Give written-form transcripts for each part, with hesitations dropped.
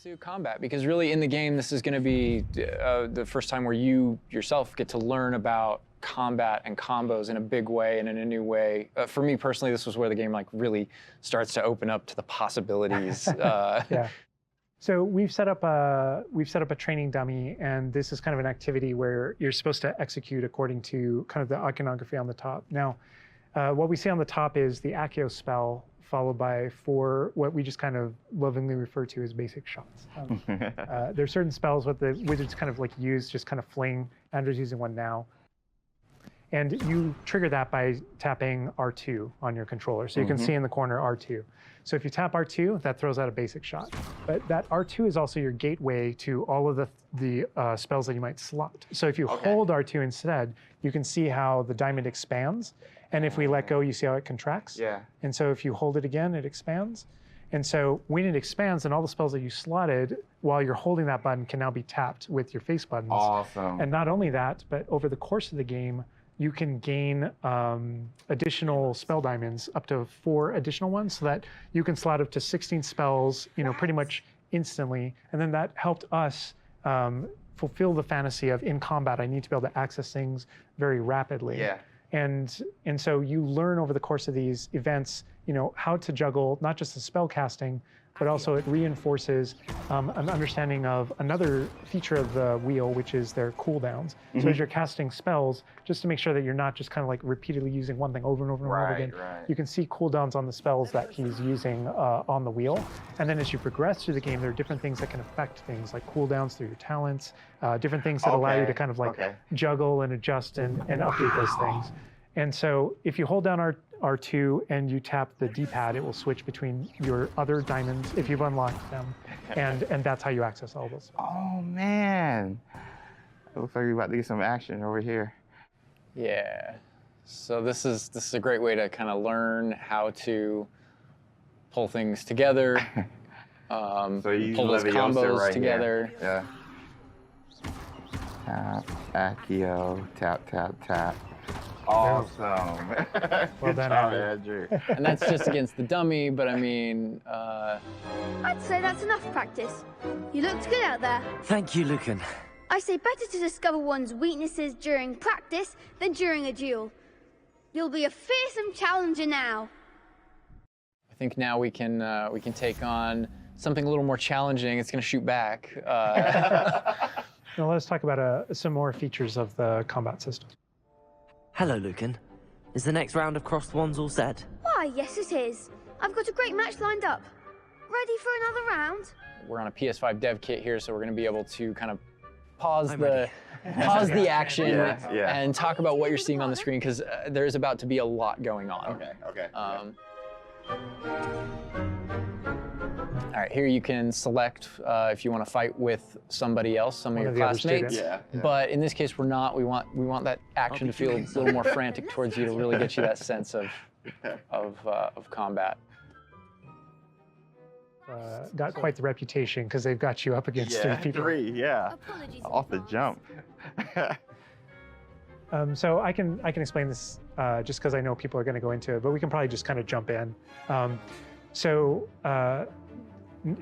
to combat, because really in the game this is going to be the first time where you yourself get to learn about combat and combos in a big way and in a new way. For me personally, this was where the game like really starts to open up to the possibilities. Yeah. So we've set up a training dummy, and this is kind of an activity where you're supposed to execute according to kind of the iconography on the top. Now, what we see on the top is the Accio spell, followed by 4 what we just kind of lovingly refer to as basic shots. There's certain spells what the wizards kind of like use, just kind of fling. Andrew's using one now. And you trigger that by tapping R2 on your controller. So you can see in the corner R2. So if you tap R2, that throws out a basic shot. But that R2 is also your gateway to all of the spells that you might slot. So if you hold R2 instead, you can see how the diamond expands. And if we let go, you see how it contracts. Yeah. And so if you hold it again, it expands. And so when it expands, then all the spells that you slotted while you're holding that button can now be tapped with your face buttons. Awesome. And not only that, but over the course of the game, you can gain additional spell diamonds, up to 4 additional ones, so that you can slot up to 16 spells, pretty much instantly. And then that helped us fulfill the fantasy of in combat, I need to be able to access things very rapidly. Yeah. And so you learn over the course of these events, how to juggle not just the spell casting, but also it reinforces an understanding of another feature of the wheel, which is their cooldowns. So as you're casting spells, just to make sure that you're not just kind of like repeatedly using one thing over and over and over again, you can see cooldowns on the spells that he's using on the wheel. And then as you progress through the game, there are different things that can affect things, like cooldowns through your talents, different things that allow you to kind of like juggle and adjust and update those things. And so if you hold down R2 and you tap the D-pad, it will switch between your other diamonds if you've unlocked them, and that's how you access all those. Oh man, it looks like we're about to get some action over here. Yeah. So this is a great way to kind of learn how to pull things together, So you pull those combos right together. Here. Yeah. Tap, Accio, tap, tap, tap. Awesome. Well done, Andrew. And that's just against the dummy, but I mean... I'd say that's enough practice. You looked good out there. Thank you, Lucan. I say better to discover one's weaknesses during practice than during a duel. You'll be a fearsome challenger now. I think now we can take on something a little more challenging. It's going to shoot back. Now let's talk about some more features of the combat system. Hello, Lucan. Is the next round of crossed wands all set? Why, yes it is. I've got a great match lined up. Ready for another round? We're on a PS5 dev kit here, so we're going to be able to kind of pause the action and talk about what you're seeing on the screen, because there's about to be a lot going on. Okay. All right, here you can select if you want to fight with somebody else, some of your classmates. But in this case, we're not. We want that action to feel a little more frantic towards you to really get you that sense of combat. Got quite the reputation because they've got you up against 3 people. 3, off the jump. So I can explain this just because I know people are going to go into it, but we can probably just kind of jump in.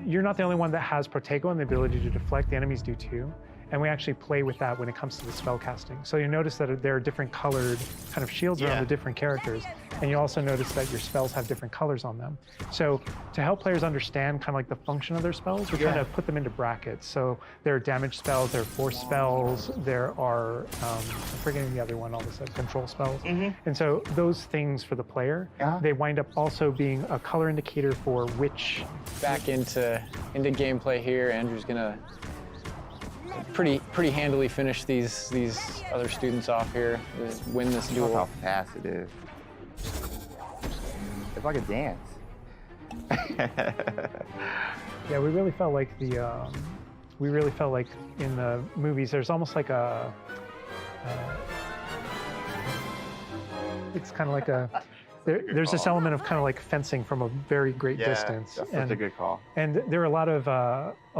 You're not the only one that has Protego and the ability to deflect. The enemies do too. And we actually play with that when it comes to the spell casting. So you notice that there are different colored kind of shields around the different characters. And you also notice that your spells have different colors on them. So to help players understand kind of like the function of their spells, we're trying to put them into brackets. So there are damage spells, there are force spells, there are, I'm forgetting the other one, all this control spells. And so those things for the player, they wind up also being a color indicator for which... Back into gameplay here. Andrew's gonna pretty handily finish these other students off here, win this duel. Look how fast it is. It's like a dance. Yeah, we really felt like in the movies, there's almost like a, it's kind of like a, there's this element of kind of like fencing from a very great distance. That's such a good call. And there are a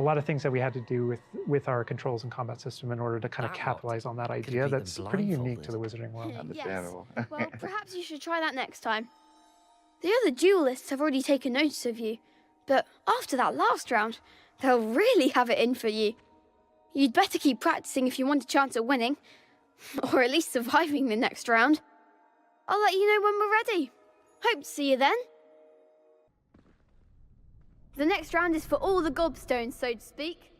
lot of things that we had to do with our controls and combat system in order to kind of capitalize on that idea that's pretty unique to the Wizarding world. Understandable. Yes. Well, perhaps you should try that next time. The other duelists have already taken notice of you, but after that last round, They'll really have it in for you. You'd better keep practicing if you want a chance at winning, or at least surviving the next round. I'll let you know when we're ready. Hope to see you then. The next round is for all the gobstones, so to speak.